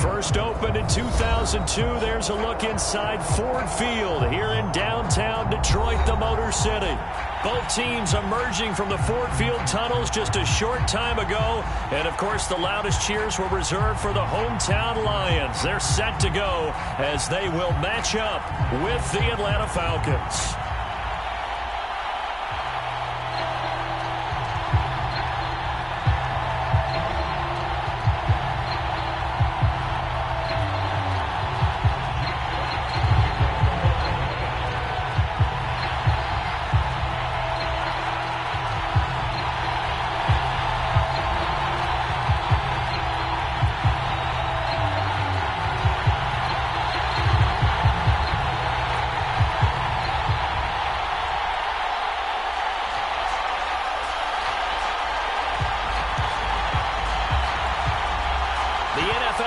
First opened in 2002, there's a look inside Ford Field here in downtown Detroit, the Motor City. Both teams emerging from the Ford Field tunnels just a short time ago. And, of course, the loudest cheers were reserved for the hometown Lions. They're set to go as they will match up with the Atlanta Falcons.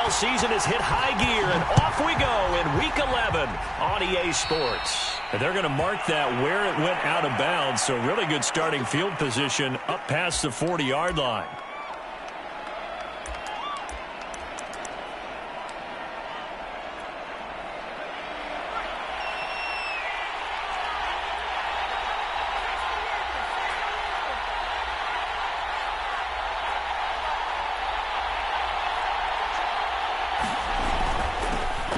Season has hit high gear, and off we go in Week 11 on EA Sports. And they're going to mark that where it went out of bounds, so really good starting field position up past the 40-yard line.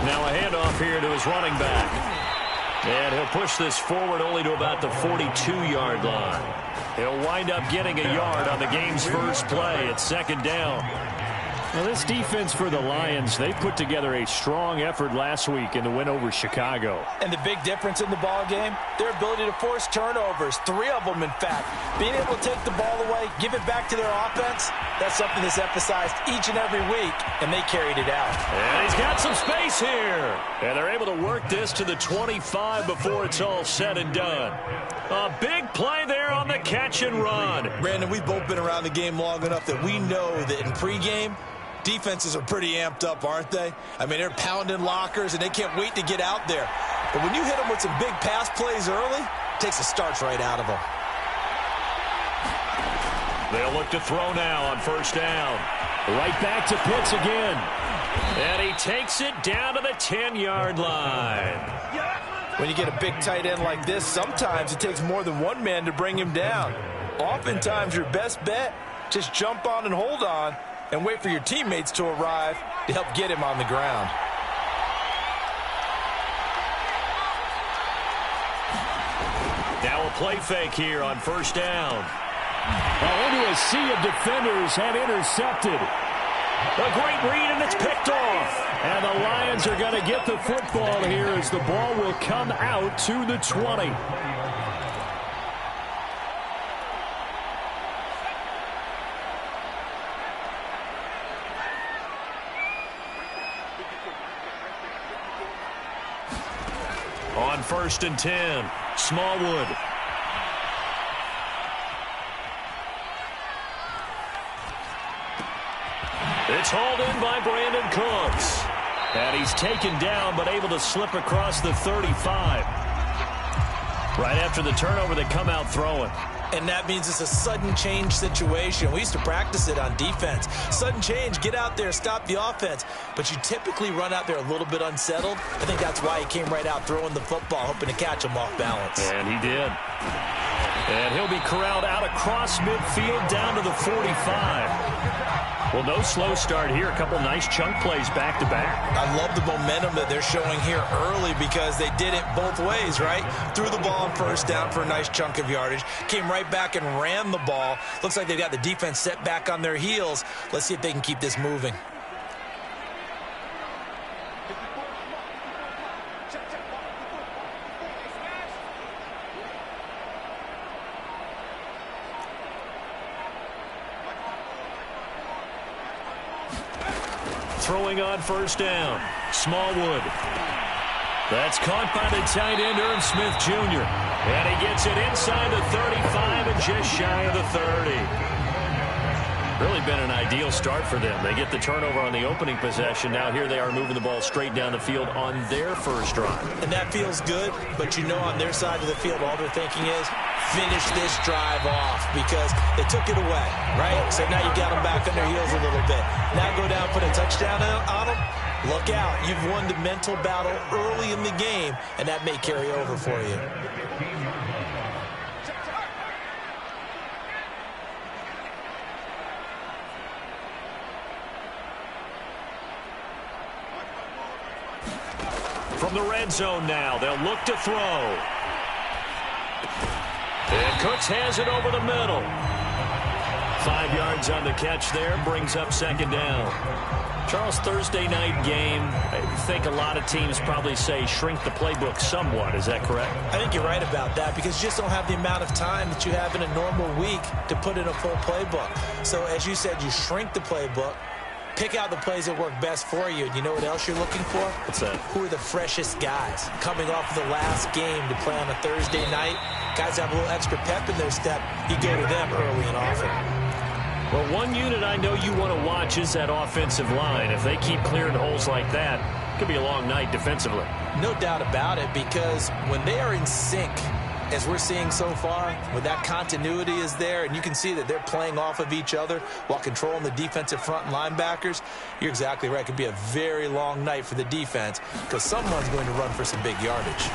Now a handoff here to his running back. And he'll push this forward only to about the 42-yard line. He'll wind up getting a yard on the game's first play. It's second down. Well, this defense for the Lions, they put together a strong effort last week in the win over Chicago. And the big difference in the ball game, their ability to force turnovers, 3 of them in fact. Being able to take the ball away, give it back to their offense, that's something that's emphasized each and every week, and they carried it out. And he's got some space here. And they're able to work this to the 25 before it's all said and done. A big play there on the catch and run. Brandon, we've both been around the game long enough that we know that in pregame, defenses are pretty amped up, aren't they? I mean, they're pounding lockers, and they can't wait to get out there. But when you hit them with some big pass plays early, it takes the starch right out of them. They'll look to throw now on first down. Right back to Pitts again. And he takes it down to the 10-yard line. When you get a big tight end like this, sometimes it takes more than one man to bring him down. Oftentimes, your best bet, just jump on and hold on and wait for your teammates to arrive to help get him on the ground. Now a play fake here on first down. Into a sea of defenders and intercepted. A great read, and it's picked off. And the Lions are going to get the football here as the ball will come out to the 20. On first and 10, Smallwood. It's hauled in by Brandon Cooks. And he's taken down but able to slip across the 35. Right after the turnover, they come out throwing. And that means it's a sudden change situation. We used to practice it on defense. Sudden change, get out there, stop the offense. But you typically run out there a little bit unsettled. I think that's why he came right out throwing the football, hoping to catch him off balance. And he did. And he'll be corralled out across midfield down to the 45. Well, no slow start here. A couple nice chunk plays back-to-back. I love the momentum that they're showing here early because they did it both ways, right? Threw the ball on first down for a nice chunk of yardage. Came right back and ran the ball. Looks like they've got the defense set back on their heels. Let's see if they can keep this moving. Throwing on first down, Smallwood. That's caught by the tight end, Irv Smith Jr. And he gets it inside the 35 and just shy of the 30. Really been an ideal start for them. They get the turnover on the opening possession. Now here they are moving the ball straight down the field on their first drive. And that feels good, but you know on their side of the field all they're thinking is finish this drive off because they took it away, right? So now you got them back on their heels a little bit. Now go down, put a touchdown on them. Look out. You've won the mental battle early in the game, and that may carry over for you. From the red zone now, they'll look to throw. And Cooks has it over the middle. 5 yards on the catch there, brings up second down. Charles, Thursday night game, I think a lot of teams probably say shrink the playbook somewhat. Is that correct? I think you're right about that because you just don't have the amount of time that you have in a normal week to put in a full playbook. So as you said, you shrink the playbook, pick out the plays that work best for you. And you know what else you're looking for? What's that? Who are the freshest guys coming off of the last game to play on a Thursday night? Guys have a little extra pep in their step. You go to them early and often. Well, one unit I know you want to watch is that offensive line. If they keep clearing holes like that, it could be a long night defensively. No doubt about it, because when they are in sync, as we're seeing so far, when that continuity is there, and you can see that they're playing off of each other while controlling the defensive front and linebackers, you're exactly right. It could be a very long night for the defense because someone's going to run for some big yardage.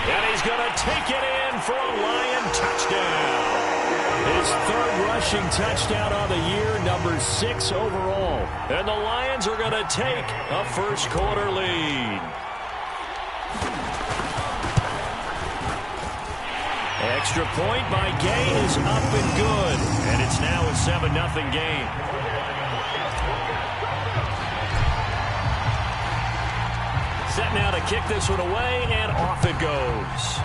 And he's going to take it in for a Lion touchdown. His third rushing touchdown on the year, number 6 overall. And the Lions are going to take a first quarter lead. Extra point by Gay is up and good. And it's now a 7-0 game. Set now to kick this one away, and off it goes.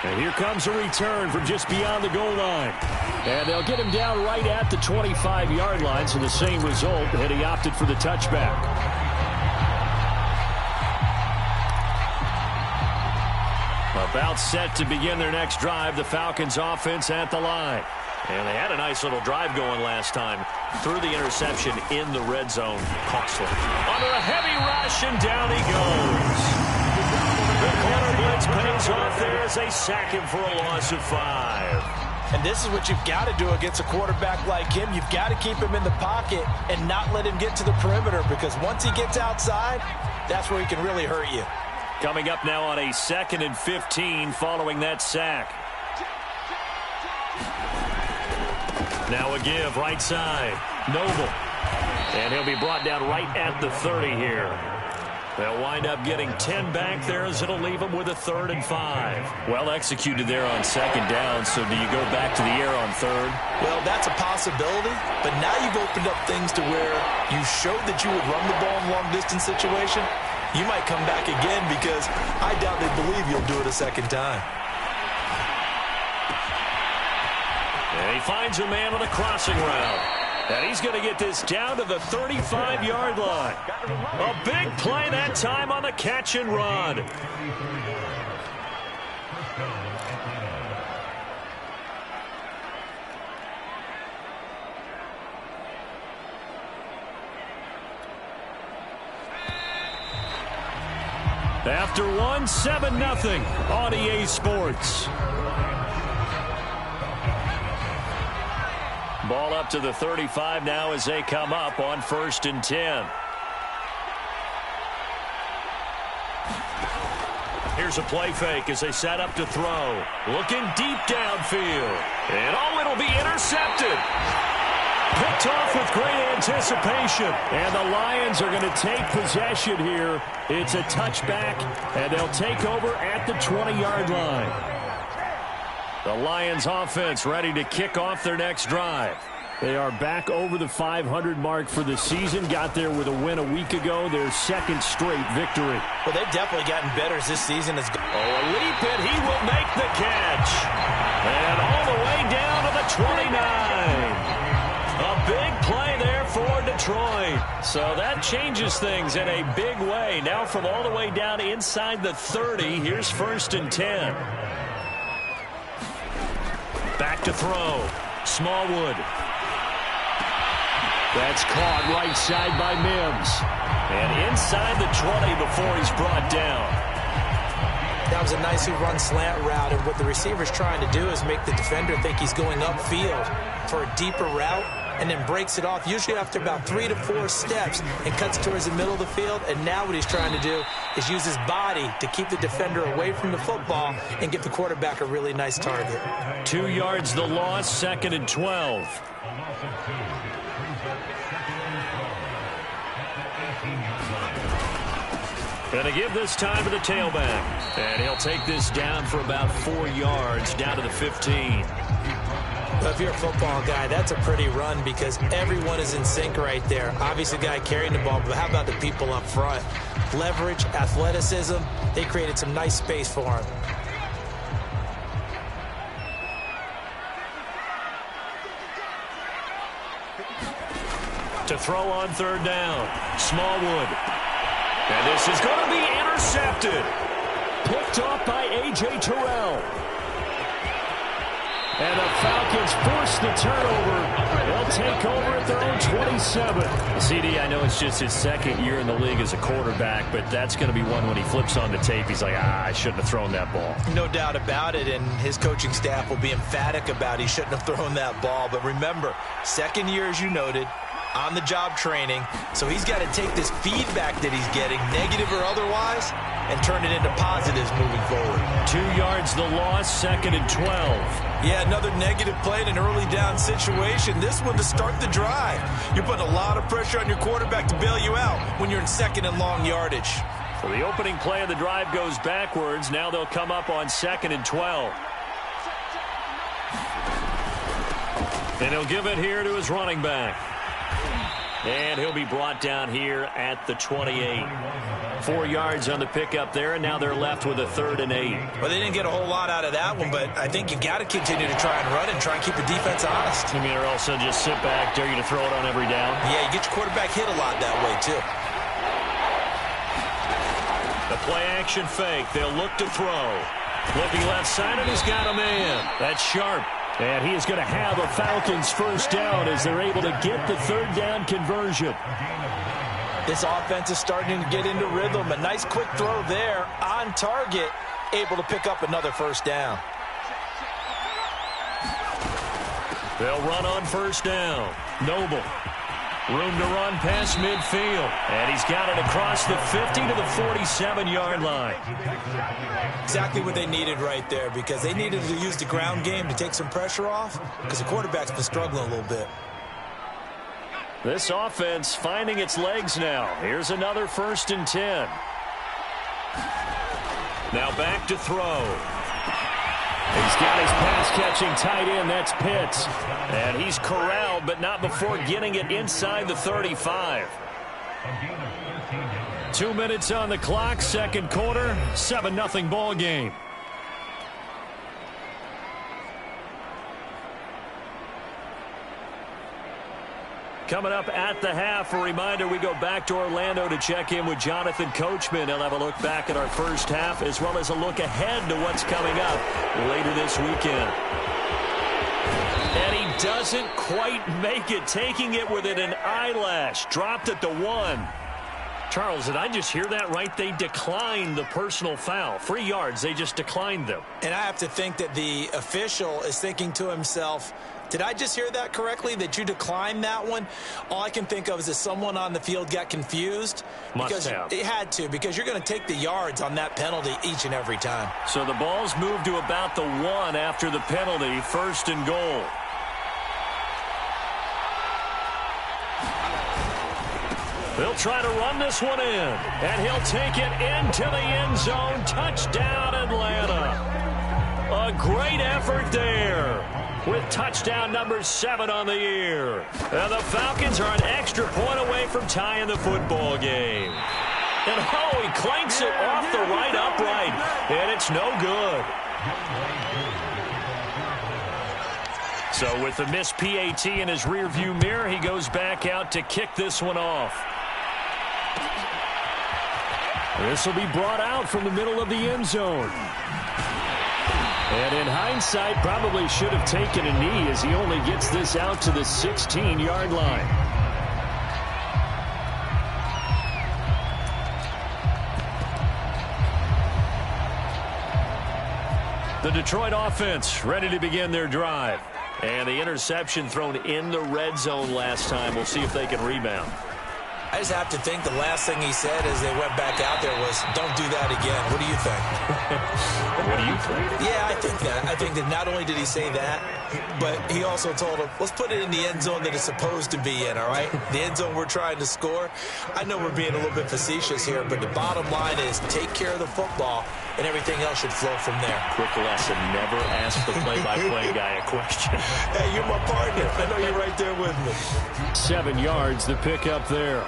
And here comes a return from just beyond the goal line. And they'll get him down right at the 25-yard line, so the same result, and he opted for the touchback. About set to begin their next drive, the Falcons offense at the line. And they had a nice little drive going last time. Threw the interception in the red zone. Costly. Under a heavy rush, and down he goes. The corner blitz pays off there as they sack him for a loss of 5. And this is what you've got to do against a quarterback like him. You've got to keep him in the pocket and not let him get to the perimeter, because once he gets outside, that's where he can really hurt you. Coming up now on a 2nd and 15 following that sack. Now a give right side. Noble. And he'll be brought down right at the 30 here. They'll wind up getting 10 back there as it'll leave them with a 3rd and 5. Well executed there on 2nd down, so do you go back to the air on 3rd? Well, that's a possibility, but now you've opened up things to where you showed that you would run the ball in long-distance situation. You might come back again because I doubt they believe you'll do it a 2nd time. And he finds a man on a crossing route. And he's going to get this down to the 35-yard line. A big play that time on the catch and run. After 7-0 on EA Sports. Ball up to the 35 now as they come up on 1st and 10. Here's a play fake as they set up to throw. Looking deep downfield. And it'll be intercepted. Picked off with great anticipation. And the Lions are going to take possession here. It's a touchback, and they'll take over at the 20-yard line. The Lions offense ready to kick off their next drive. They are back over the 500 mark for the season. Got there with a win a week ago, their 2nd straight victory. Well, they've definitely gotten better as this season has gone. A leap, and he will make the catch. And all the way down to the 29. A big play there for Detroit. So that changes things in a big way. Now from all the way down inside the 30, here's 1st and 10. Back to throw. Smallwood. That's caught right side by Mims. And inside the 20 before he's brought down. That was a nicely run slant route, and what the receiver's trying to do is make the defender think he's going upfield for a deeper route, and then breaks it off, usually after about 3 to 4 steps, and cuts towards the middle of the field. And now what he's trying to do is use his body to keep the defender away from the football and give the quarterback a really nice target. 2 yards the loss, 2nd and 12. Going to give this time to the tailback. And he'll take this down for about 4 yards, down to the 15. Well, if you're a football guy, that's a pretty run because everyone is in sync right there. Obviously, the guy carrying the ball, but how about the people up front? Leverage, athleticism, they created some nice space for him. To throw on 3rd down, Smallwood. And this is going to be intercepted. Picked off by A.J. Terrell. And the Falcons force the turnover. They'll take over at their own 27. CD, I know it's just his 2nd year in the league as a quarterback, but that's going to be one when he flips on the tape. He's like, I shouldn't have thrown that ball. No doubt about it, and his coaching staff will be emphatic about he shouldn't have thrown that ball. But remember, 2nd year, as you noted, on-the-job training, so he's got to take this feedback that he's getting, negative or otherwise, and turn it into positives moving forward. 2 yards the loss, 2nd and 12. Yeah, another negative play in an early down situation. This one to start the drive. You're putting a lot of pressure on your quarterback to bail you out when you're in 2nd and long yardage. So the opening play of the drive goes backwards. Now they'll come up on 2nd and 12. And he'll give it here to his running back. And he'll be brought down here at the 28. 4 yards on the pickup there, and now they're left with a 3rd and 8. Well, they didn't get a whole lot out of that one, but I think you've got to continue to try and run and try and keep your defense honest. You mean, or else they'll just sit back, dare you to throw it on every down? Yeah, you get your quarterback hit a lot that way, too. The play-action fake. They'll look to throw. Looking left side, and he's got a man. That's Sharp. And he is going to have a Falcons 1st down as they're able to get the 3rd down conversion. This offense is starting to get into rhythm. A nice quick throw there on target, able to pick up another 1st down. They'll run on 1st down. Noble. Room to run past midfield. And he's got it across the 50 to the 47-yard line. Exactly what they needed right there, because they needed to use the ground game to take some pressure off, because the quarterback's been struggling a little bit. This offense finding its legs now. Here's another 1st and 10. Now back to throw. He's got his pass-catching tight end. That's Pitts. And he's corralled, but not before getting it inside the 35. 2 minutes on the clock, 2nd quarter, 7-0 ball game. Coming up at the half, a reminder, we go back to Orlando to check in with Jonathan Coachman. He'll have a look back at our 1st half as well as a look ahead to what's coming up later this weekend. And he doesn't quite make it, taking it within an eyelash. Dropped at the 1. Charles, did I just hear that right? They declined the personal foul. 3 yards, they just declined them. And I have to think that the official is thinking to himself, did I just hear that correctly, that you declined that one? All I can think of is that someone on the field got confused. Must have. It had to, because you're going to take the yards on that penalty each and every time. So the ball's moved to about the 1 after the penalty, 1st and goal. They'll try to run this one in, and he'll take it into the end zone. Touchdown, Atlanta. A great effort there with touchdown number 7 on the year. And the Falcons are an extra point away from tying the football game. And oh, he clanks it off the right upright, and it's no good. So with the missed PAT in his rearview mirror, he goes back out to kick this one off. This will be brought out from the middle of the end zone. And in hindsight, probably should have taken a knee as he only gets this out to the 16-yard line. The Detroit offense ready to begin their drive. And the interception thrown in the red zone last time. We'll see if they can rebound. I just have to think the last thing he said as they went back out there was, don't do that again. What do you think? What do you think? Yeah, I think that. I think that not only did he say that, but he also told him, let's put it in the end zone that it's supposed to be in, all right? The end zone we're trying to score. I know we're being a little bit facetious here, but the bottom line is take care of the football, and everything else should flow from there. Quick lesson, never ask the play-by-play guy a question. Hey, you're my partner. I know you're right there with me. 7 yards, the pickup there.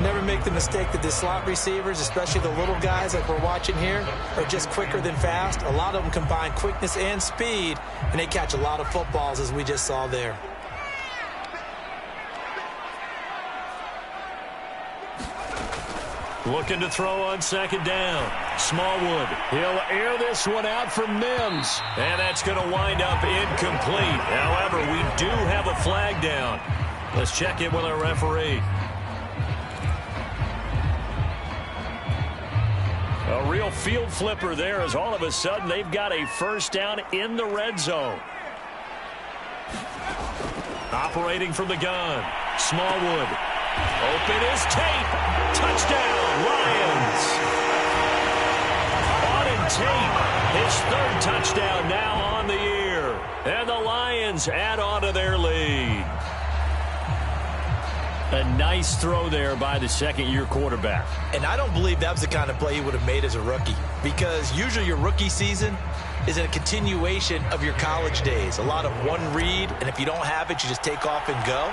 Never make the mistake that the slot receivers, especially the little guys like we're watching here, are just quicker than fast. A lot of them combine quickness and speed, and they catch a lot of footballs, as we just saw there. Looking to throw on second down. Smallwood. He'll air this one out for Mims. And that's going to wind up incomplete. However, we do have a flag down. Let's check in with our referee. A real field flipper there, as all of a sudden they've got a first down in the red zone. Operating from the gun. Smallwood. Open is Tate. Touchdown, Lions. Auden Tate, his third touchdown now on the year. And the Lions add on to their lead. A nice throw there by the second-year quarterback. And I don't believe that was the kind of play he would have made as a rookie, because usually your rookie season is a continuation of your college days. A lot of one read, and if you don't have it, you just take off and go.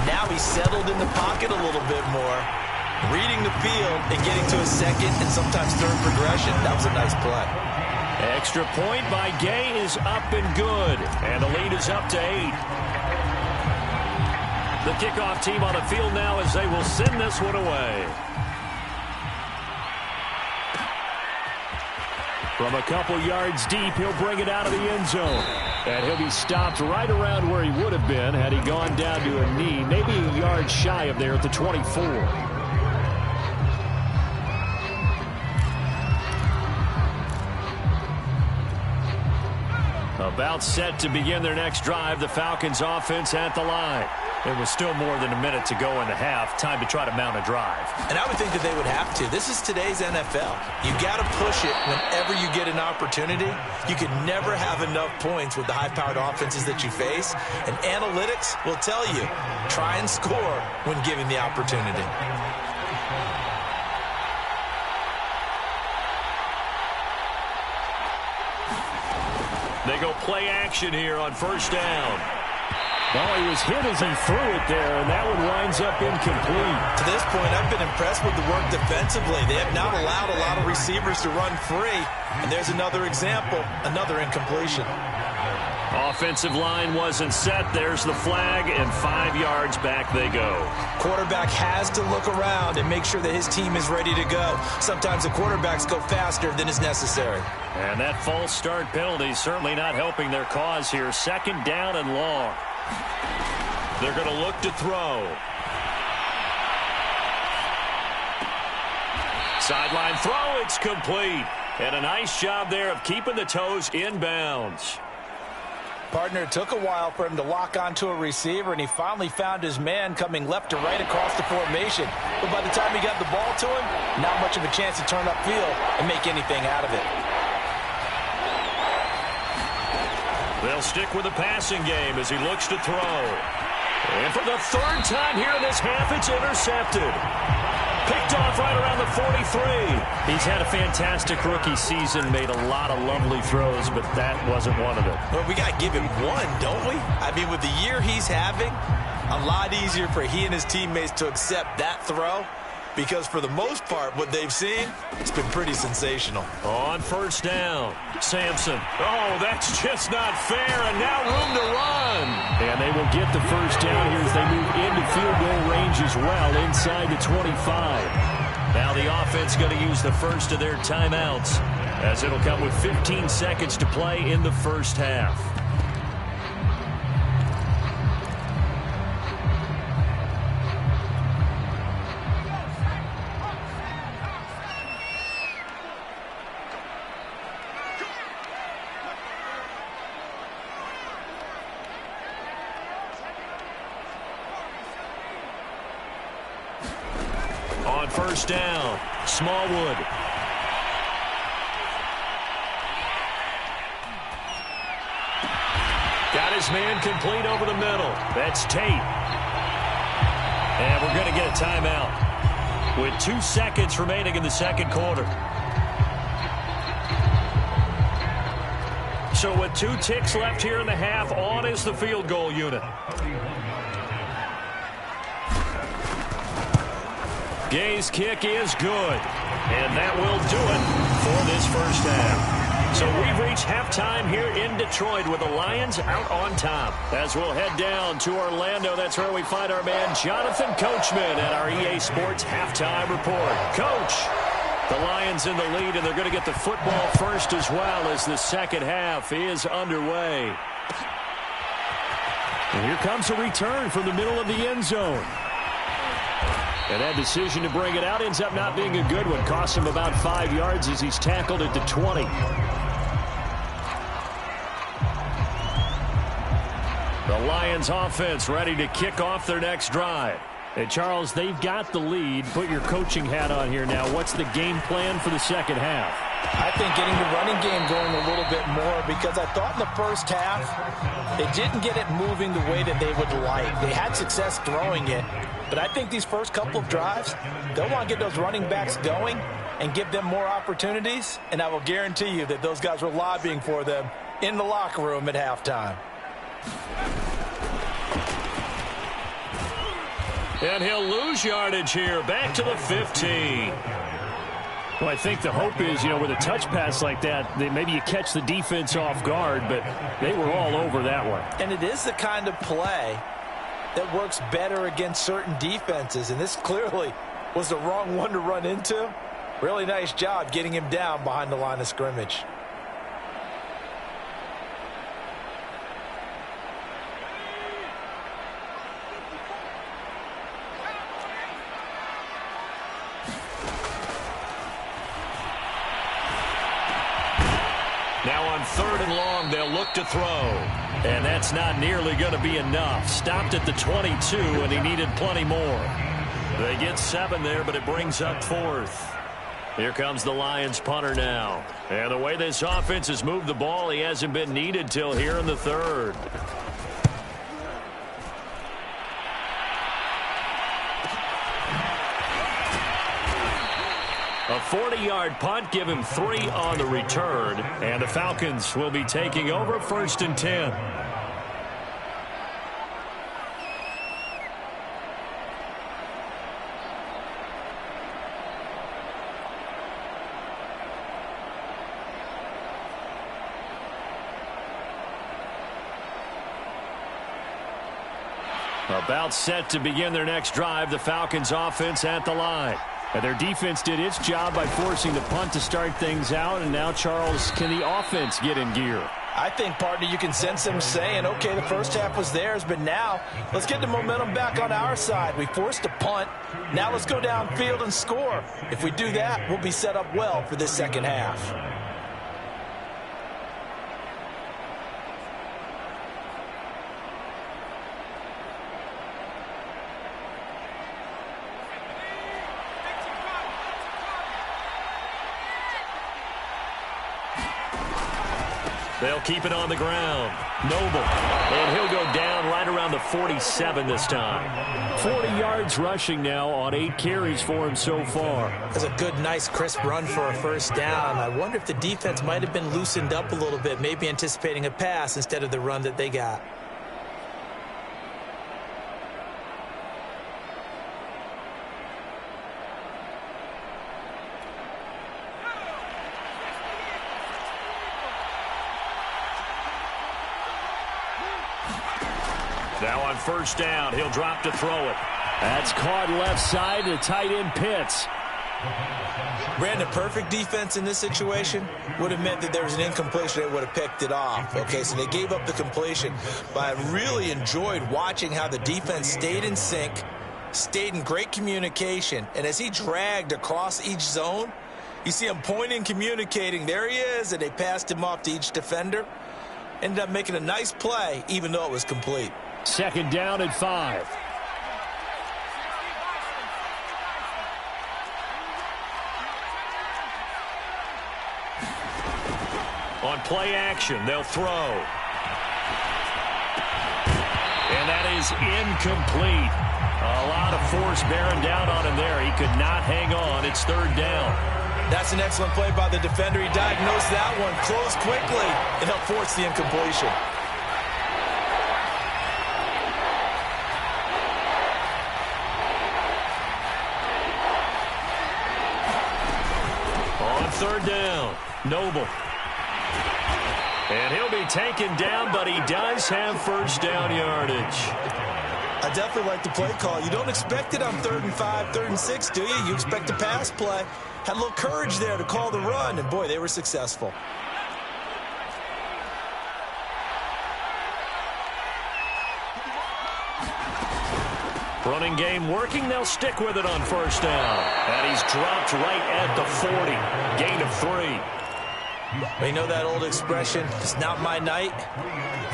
Now he's settled in the pocket a little bit more, reading the field and getting to a second and sometimes third progression. That was a nice play. Extra point by Gay is up and good, and the lead is up to 8. The kickoff team on the field now as they will send this one away. From a couple yards deep, he'll bring it out of the end zone. And he'll be stopped right around where he would have been had he gone down to a knee, maybe a yard shy of there at the 24. About set to begin their next drive, the Falcons offense at the line. There was still more than a minute to go in the half. Time to try to mount a drive. And I would think that they would have to. This is today's NFL. You got to push it whenever you get an opportunity. You can never have enough points with the high-powered offenses that you face. And analytics will tell you, try and score when given the opportunity. They go play action here on first down. Oh, he was hit as he threw it there, and that one winds up incomplete. To this point, I've been impressed with the work defensively. They have not allowed a lot of receivers to run free. And there's another example, another incompletion. Offensive line wasn't set. There's the flag, and 5 yards back they go. Quarterback has to look around and make sure that his team is ready to go. Sometimes the quarterbacks go faster than is necessary. And that false start penalty certainly not helping their cause here. Second down and long. They're going to look to throw. Sideline throw, it's complete. And a nice job there of keeping the toes inbounds. Partner, it took a while for him to lock onto a receiver, and he finally found his man coming left to right across the formation. But by the time he got the ball to him, not much of a chance to turn upfield and make anything out of it. They'll stick with the passing game as he looks to throw. And for the third time here in this half, it's intercepted. Picked off right around the 43. He's had a fantastic rookie season, made a lot of lovely throws, but that wasn't one of them. Well, we got to give him one, don't we? I mean, with the year he's having, a lot easier for he and his teammates to accept that throw, because for the most part, what they've seen, it's been pretty sensational. On first down, Sampson. Oh, that's just not fair, and now room to run. And they will get the first down here as they move into field goal range as well, inside the 25. Now the offense going to use the first of their timeouts, as it'll come with 15 seconds to play in the first half. first down. Smallwood. Got his man complete over the middle. That's Tate. And we're going to get a timeout with 2 seconds remaining in the second quarter. So with 2 ticks left here in the half, on is the field goal unit. Gay's kick is good. And that will do it for this first half. So we've reached halftime here in Detroit with the Lions out on top. As we'll head down to Orlando, that's where we find our man Jonathan Coachman at our EA Sports Halftime Report. Coach, the Lions in the lead, and they're going to get the football first as well as the second half is underway. And here comes a return from the middle of the end zone. And that decision to bring it out ends up not being a good one. Costs him about 5 yards as he's tackled at the 20. The Lions offense ready to kick off their next drive. And Charles, they've got the lead. Put your coaching hat on here now. What's the game plan for the second half? I think getting the running game going a little bit more, because I thought in the first half they didn't get it moving the way that they would like. They had success throwing it, but I think these first couple of drives, they'll want to get those running backs going and give them more opportunities, and I will guarantee you that those guys were lobbying for them in the locker room at halftime. And he'll lose yardage here, back to the 15. Well, I think the hope is, with a touch pass like that, maybe you catch the defense off guard, but they were all over that one. And it is the kind of play that works better against certain defenses, and this clearly was the wrong one to run into. Really nice job getting him down behind the line of scrimmage. Now on 3rd and long, they'll look to throw. And that's not nearly going to be enough. Stopped at the 22, and he needed plenty more. They get 7 there, but it brings up 4th. Here comes the Lions punter now. And the way this offense has moved the ball, he hasn't been needed till here in the 3rd. A 40-yard punt, give him 3 on the return. And the Falcons will be taking over 1st and 10. About set to begin their next drive, the Falcons offense at the line. And their defense did its job by forcing the punt to start things out. And now, Charles, can the offense get in gear? I think, partner, you can sense them saying, okay, the first half was theirs, but now let's get the momentum back on our side. We forced a punt. Now let's go downfield and score. If we do that, we'll be set up well for this second half. They'll keep it on the ground. Noble. And he'll go down right around the 47 this time. 40 yards rushing now on 8 carries for him so far. That's a good, nice, crisp run for a first down. I wonder if the defense might have been loosened up a little bit, maybe anticipating a pass instead of the run that they got. Now on first down, he'll drop to throw it. That's caught left side to tight end Pitts. Brandon, perfect defense in this situation would have meant that there was an incompletion. They would have picked it off. Okay, so they gave up the completion. But I really enjoyed watching how the defense stayed in sync, stayed in great communication. And as he dragged across each zone, you see him pointing, communicating. There he is, and they passed him off to each defender. Ended up making a nice play, even though it was complete. Second down at 5. On play action, they'll throw. And that is incomplete. A lot of force bearing down on him there. He could not hang on. It's third down. That's an excellent play by the defender. He diagnosed that one, closed quickly, and helped force the incompletion. On third down, Noble. And he'll be taken down, but he does have first down yardage. I definitely like the play call. You don't expect it on 3rd and 5, 3rd and 6, do you? You expect a pass play. Had a little courage there to call the run, and boy, they were successful. Running game working. They'll stick with it on first down. And he's dropped right at the 40. Gain of 3. Well, you know that old expression, it's not my night?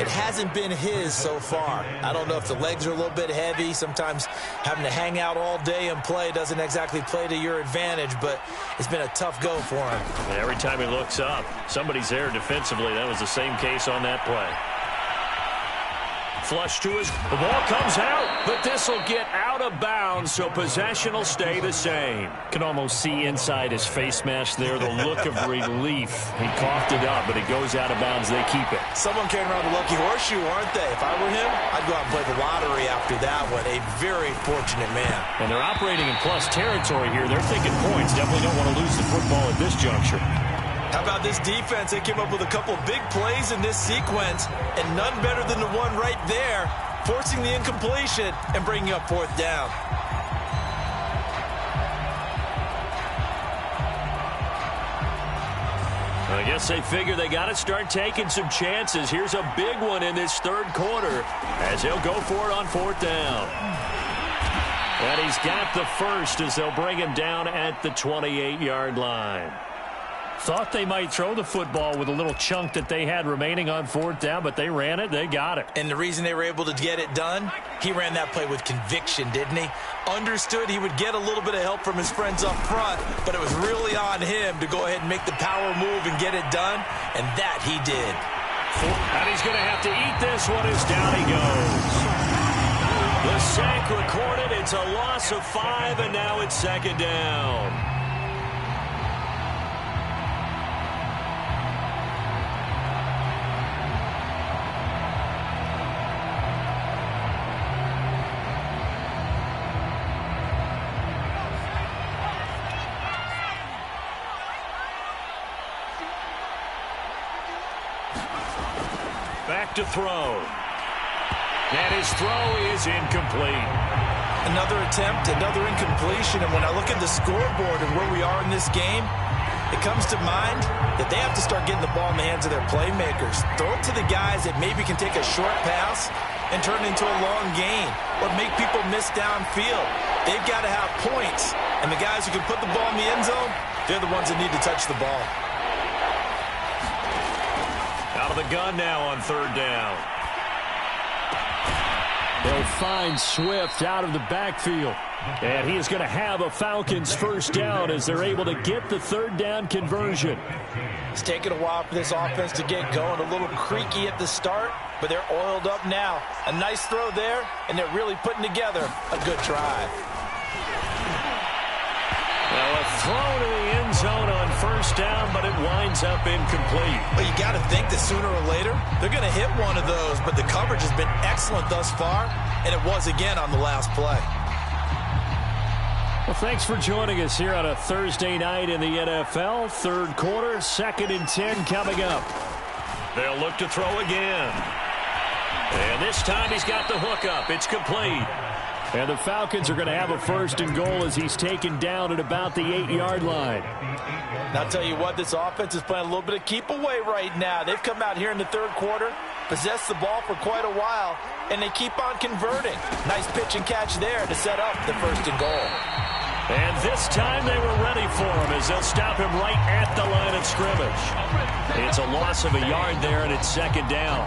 It hasn't been his so far. I don't know if the legs are a little bit heavy. Sometimes having to hang out all day and play doesn't exactly play to your advantage, but it's been a tough go for him. And every time he looks up, somebody's there defensively. That was the same case on that play. Flush to his... The ball comes out, but this will get out of bounds, so possession will stay the same. Can almost see inside his face mask there, the look of relief. He coughed it up, but it goes out of bounds. They keep it. Someone carrying around the lucky horseshoe, aren't they? If I were him, I'd go out and play the lottery after that one. A very fortunate man. And they're operating in plus territory here. They're thinking points. Definitely don't want to lose the football at this juncture. How about this defense? They came up with a couple of big plays in this sequence, and none better than the one right there, forcing the incompletion and bringing up 4th down. I guess they figure they got to start taking some chances. Here's a big one in this 3rd quarter as they'll go for it on 4th down. And he's got the first as they'll bring him down at the 28-yard line. Thought they might throw the football with a little chunk that they had remaining on 4th down, but they ran it. They got it. And the reason they were able to get it done, he ran that play with conviction, didn't he? Understood he would get a little bit of help from his friends up front, but it was really on him to go ahead and make the power move and get it done, and that he did. And he's going to have to eat this one as down he goes. The sack recorded. It's a loss of 5, and now it's 2nd down. Back to throw. And his throw is incomplete. Another attempt, another incompletion, and when I look at the scoreboard and where we are in this game, it comes to mind that they have to start getting the ball in the hands of their playmakers. Throw it to the guys that maybe can take a short pass and turn it into a long gain or make people miss downfield. They've got to have points, and the guys who can put the ball in the end zone, they're the ones that need to touch the ball. Out of the gun now on 3rd down. They'll find Swift out of the backfield. And he is going to have a Falcons first down as they're able to get the 3rd down conversion. It's taken a while for this offense to get going. A little creaky at the start, but they're oiled up now. A nice throw there, and they're really putting together a good drive. Well, a throw to the end zone on first down, but it winds up incomplete. Well, you got to think that sooner or later, they're going to hit one of those, but the coverage has been excellent thus far, and it was again on the last play. Well, thanks for joining us here on a Thursday night in the NFL. 3rd quarter, 2nd and 10 coming up. They'll look to throw again. And this time he's got the hook up. It's complete. And the Falcons are going to have a 1st and goal as he's taken down at about the 8-yard line. And I'll tell you what, this offense is playing a little bit of keep away right now. They've come out here in the 3rd quarter, possessed the ball for quite a while, and they keep on converting. Nice pitch and catch there to set up the 1st and goal. And this time they were ready for him as they'll stop him right at the line of scrimmage. It's a loss of a yard there, and it's 2nd down.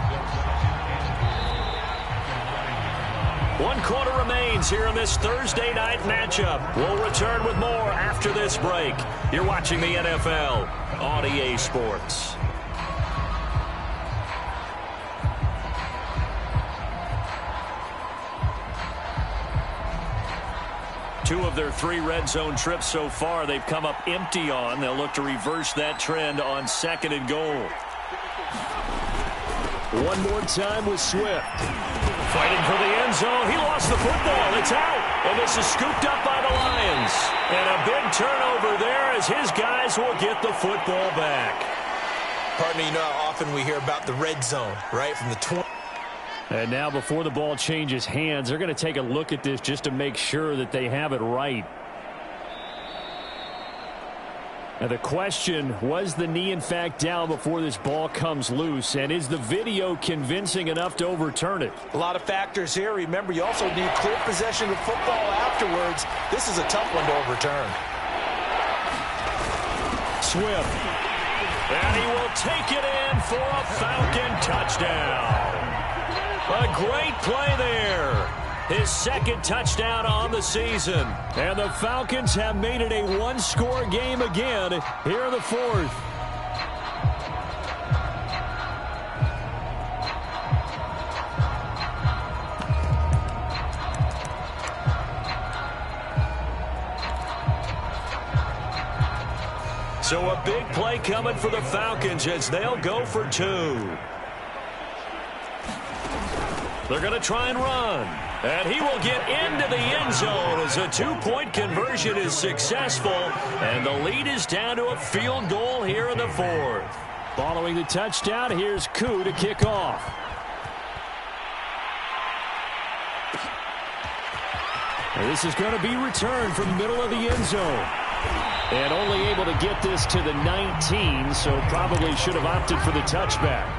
1 quarter remains here in this Thursday night matchup. We'll return with more after this break. You're watching the NFL on EA Sports. 2 of their 3 red zone trips so far they've come up empty on. They'll look to reverse that trend on 2nd and goal. One more time with Swift. Fighting for the end zone. He lost the football. It's out. And this is scooped up by the Lions. And a big turnover there as his guys will get the football back. Partner, you know how often we hear about the red zone, right? From the 20. And now before the ball changes hands, they're going to take a look at this just to make sure that they have it right. Now the question, was the knee in fact down before this ball comes loose? And is the video convincing enough to overturn it? A lot of factors here. Remember, you also need clear possession of football afterwards. This is a tough one to overturn. Swift. And he will take it in for a Falcon touchdown. A great play there. His 2nd touchdown on the season. And the Falcons have made it a 1-score game again here in the 4th. So a big play coming for the Falcons as they'll go for 2. They're going to try and run. And he will get into the end zone as a 2-point conversion is successful. And the lead is down to a field goal here in the 4th. Following the touchdown, here's Koo to kick off. And this is going to be returned from middle of the end zone. And only able to get this to the 19, so probably should have opted for the touchback.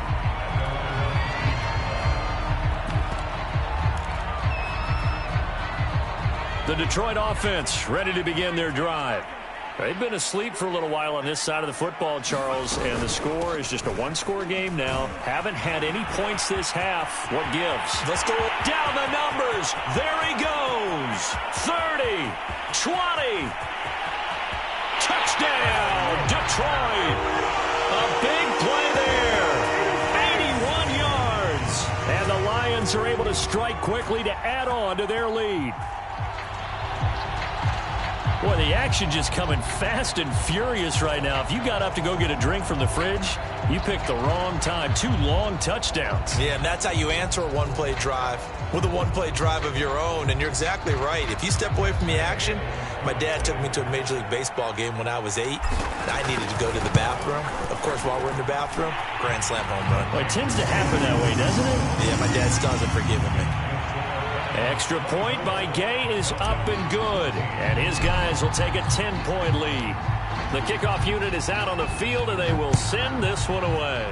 The Detroit offense ready to begin their drive. They've been asleep for a little while on this side of the football, Charles, and the score is just a 1-score game now. Haven't had any points this half. What gives? Let's go Down the numbers. There he goes. 30, 20. Touchdown, Detroit. A big play there. 81 yards. And the Lions are able to strike quickly to add on to their lead. Boy, the action just coming fast and furious right now. If you got up to go get a drink from the fridge, you picked the wrong time. 2 long touchdowns. Yeah, and that's how you answer a 1-play drive with a 1-play drive of your own. And you're exactly right. If you step away from the action, my dad took me to a Major League Baseball game when I was 8. I needed to go to the bathroom. Of course, while we're in the bathroom, grand slam home run. Well, it tends to happen that way, doesn't it? Yeah, my dad still hasn't forgiven me. Extra point by Gay is up and good. And his guys will take a 10-point lead. The kickoff unit is out on the field, and they will send this one away.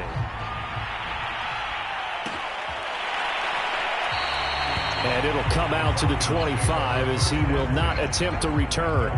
And it'll come out to the 25 as he will not attempt to return.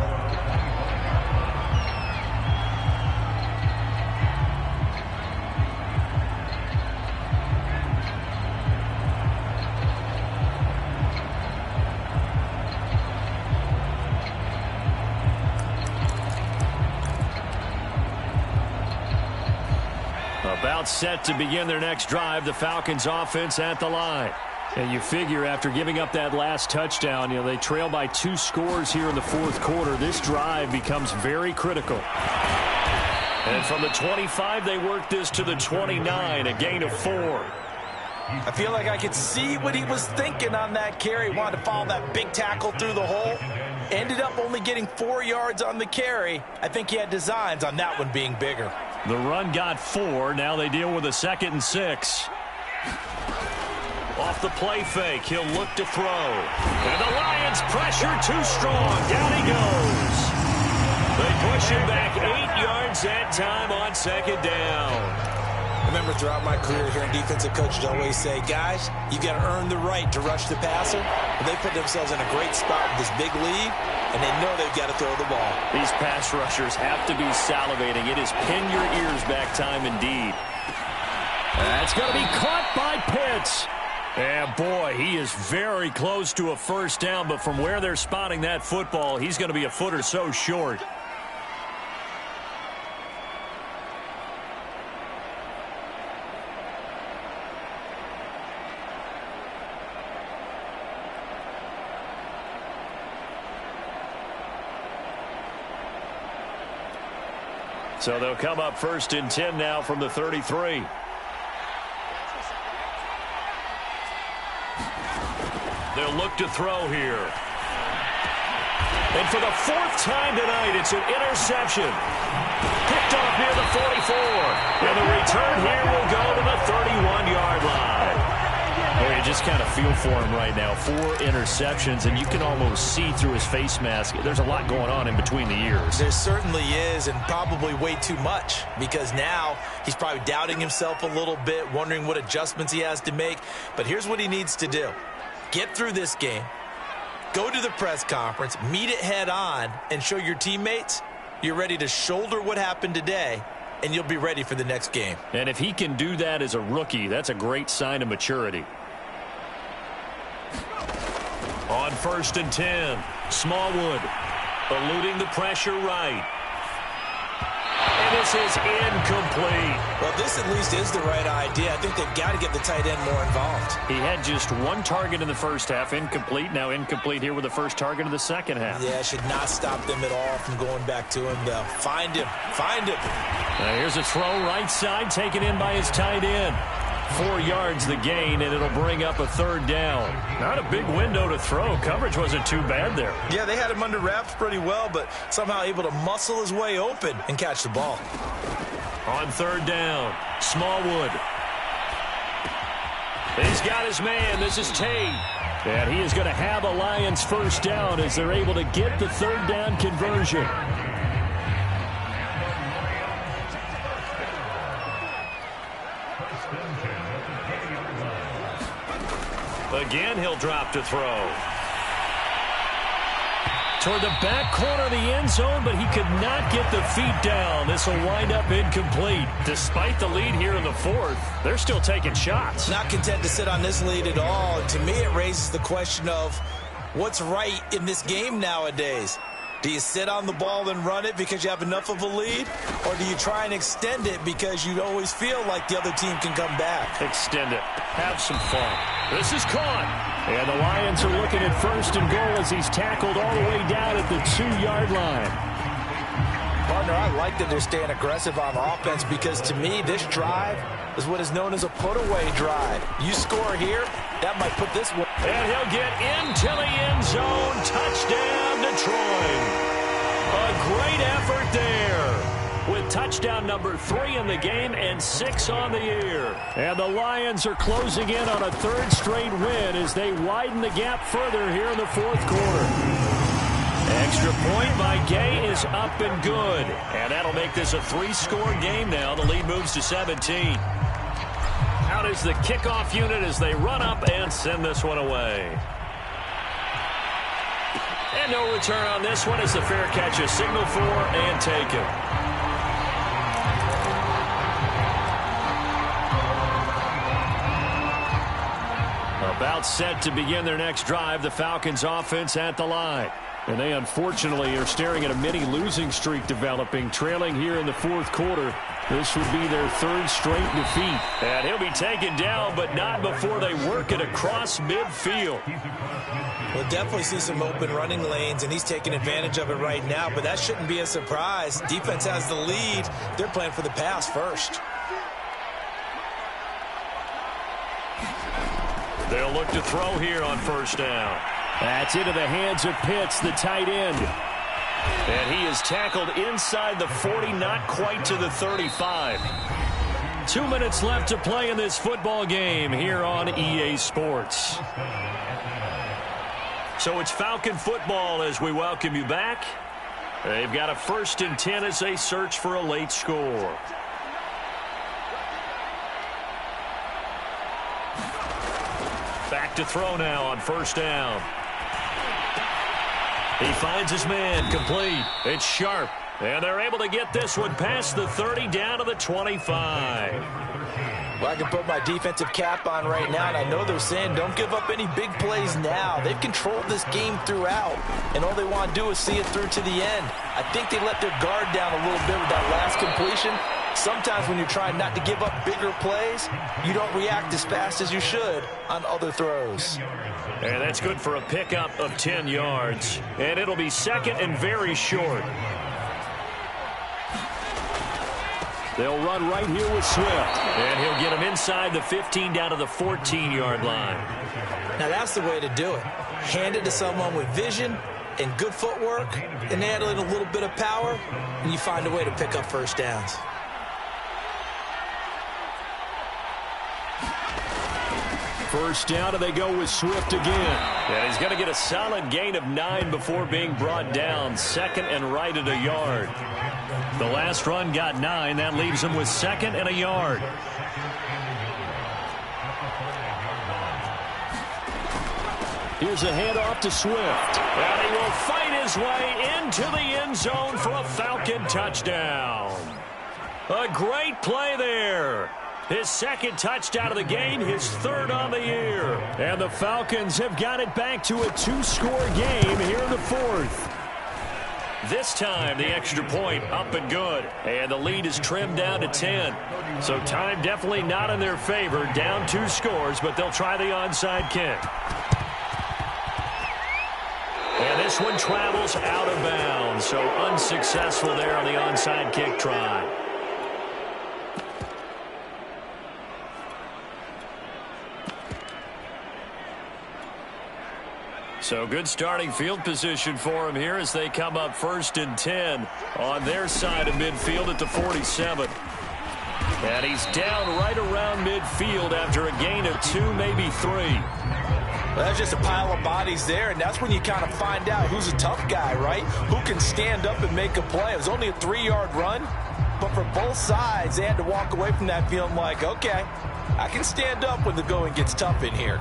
About set to begin their next drive, the Falcons offense at the line. And you figure after giving up that last touchdown, they trail by 2 scores here in the 4th quarter. This drive becomes very critical. And from the 25, they work this to the 29, a gain of 4. I feel like I could see what he was thinking on that carry. Wanted to follow that big tackle through the hole. Ended up only getting 4 yards on the carry. I think he had designs on that one being bigger. The run got 4. Now they deal with a 2nd and 6. Off the play fake, he'll look to throw. And the Lions pressure too strong. Down he goes. They push him back 8 yards that time on 2nd down. Remember, throughout my career here in defensive coaches always say, guys, you got to earn the right to rush the passer. And they put themselves in a great spot with this big lead, and they know they've got to throw the ball. These pass rushers have to be salivating. It is pin your ears back time indeed. That's going to be caught by Pitts. And boy, he is very close to a first down, but from where they're spotting that football, he's going to be a foot or so short. So they'll come up 1st and 10 now from the 33. They'll look to throw here. And for the 4th time tonight, it's an interception. Picked off near the 44. And the return here will go to the 31-yard line. Well, you just kind of feel for him right now. 4 interceptions, and you can almost see through his face mask. There's a lot going on in between the ears. There certainly is, and probably way too much, because now he's probably doubting himself a little bit, wondering what adjustments he has to make. But here's what he needs to do. Get through this game, go to the press conference, meet it head on, and show your teammates you're ready to shoulder what happened today, and you'll be ready for the next game. And if he can do that as a rookie, that's a great sign of maturity. On 1st and 10, Smallwood eluding the pressure right. And this is incomplete. Well, this at least is the right idea. I think they've got to get the tight end more involved. He had just 1 target in the first half, incomplete. Now incomplete here with the first target of the second half. Yeah, should not stop them at all from going back to him, though. Find him. Find him. Now here's a throw right side, taken in by his tight end. 4 yards the gain, and it'll bring up a 3rd down. Not a big window to throw. Coverage wasn't too bad there. Yeah, they had him under wraps pretty well, but somehow able to muscle his way open and catch the ball. On 3rd down, Smallwood. He's got his man. This is Tate. And he is going to have a Lions 1st down as they're able to get the 3rd down conversion. Again, he'll drop to throw. Toward the back corner of the end zone, but he could not get the feet down. This will wind up incomplete. Despite the lead here in the 4th, they're still taking shots. Not content to sit on this lead at all. And to me, it raises the question of what's right in this game nowadays. Do you sit on the ball and run it because you have enough of a lead? Or do you try and extend it because you always feel like the other team can come back? Extend it. Have some fun. This is caught. And the Lions are looking at 1st and goal as he's tackled all the way down at the 2-yard line. Partner, I like that they're staying aggressive on offense because to me, this drive is what is known as a put-away drive. You score here, that might put this one. And he'll get into the end zone. Touchdown, Detroit. A great effort there with touchdown number 3 in the game and 6 on the year. And the Lions are closing in on a 3rd straight win as they widen the gap further here in the 4th quarter. Extra point by Gay is up and good. And that'll make this a 3-score game now. The lead moves to 17. Out is the kickoff unit as they run up and send this one away. And no return on this one as the fair catch is signaled for and taken. About set to begin their next drive, the Falcons offense at the line. And they unfortunately are staring at a mini losing streak developing, trailing here in the 4th quarter. This would be their 3rd straight defeat. And he'll be taken down, but not before they work it across midfield. We'll definitely see some open running lanes, and he's taking advantage of it right now, but that shouldn't be a surprise. Defense has the lead. They're playing for the pass first. They'll look to throw here on 1st down. That's into the hands of Pitts, the tight end. And he is tackled inside the 40, not quite to the 35. 2 minutes left to play in this football game here on EA Sports. So it's Falcon football as we welcome you back. They've got a 1st and 10 as they search for a late score. Back to throw now on 1st down. He finds his man, complete. It's Sharp. And they're able to get this one past the 30 down to the 25. Well, I can put my defensive cap on right now, and I know they're saying don't give up any big plays now. They've controlled this game throughout, and all they want to do is see it through to the end. I think they let their guard down a little bit with that last completion. Sometimes when you're trying not to give up bigger plays, you don't react as fast as you should on other throws. And that's good for a pickup of 10 yards. And it'll be 2nd and very short. They'll run right here with Swift. And he'll get him inside the 15 down to the 14-yard line. Now that's the way to do it. Hand it to someone with vision and good footwork and add in a little bit of power, and you find a way to pick up first downs. First down, and they go with Swift again. And he's going to get a solid gain of 9 before being brought down. Second and right at a yard. The last run got 9. That leaves him with second and a yard. Here's a handoff to Swift. And he will fight his way into the end zone for a Falcon touchdown. A great play there. His second touchdown of the game, his third on the year. And the Falcons have got it back to a 2-score game here in the fourth. This time, the extra point up and good. And the lead is trimmed down to 10. So time definitely not in their favor. Down 2 scores, but they'll try the onside kick. And this one travels out of bounds. So unsuccessful there on the onside kick try. So good starting field position for him here as they come up 1st and 10 on their side of midfield at the 47. And he's down right around midfield after a gain of 2, maybe 3. Well, that's just a pile of bodies there, and that's when you kind of find out who's a tough guy, right? Who can stand up and make a play. It was only a 3-yard run, but for both sides, they had to walk away from that feeling like, okay, I can stand up when the going gets tough in here.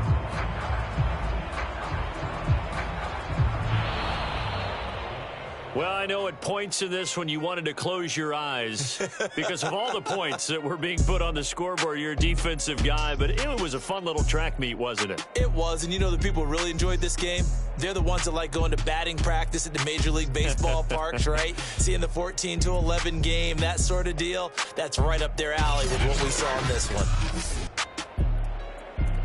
Well, I know at points in this when you wanted to close your eyes because of all the points that were being put on the scoreboard. You're a defensive guy, but it was a fun little track meet, wasn't it? It was, and you know the people who really enjoyed this game? They're the ones that like going to batting practice at the Major League Baseball parks, right? Seeing the 14-11 game, that sort of deal. That's right up their alley with what we saw in this one.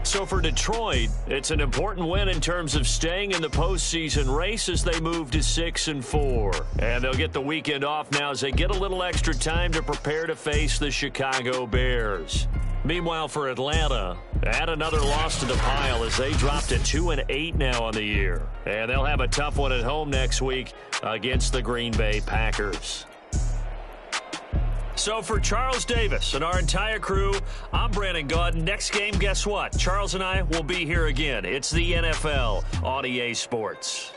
So for Detroit, it's an important win in terms of staying in the postseason race as they move to 6-4. And they'll get the weekend off now as they get a little extra time to prepare to face the Chicago Bears. Meanwhile, for Atlanta, add another loss to the pile as they drop to 2-8 now on the year. And they'll have a tough one at home next week against the Green Bay Packers. So for Charles Davis and our entire crew, I'm Brandon Gaudin. Next game, guess what? Charles and I will be here again. It's the NFL on EA Sports.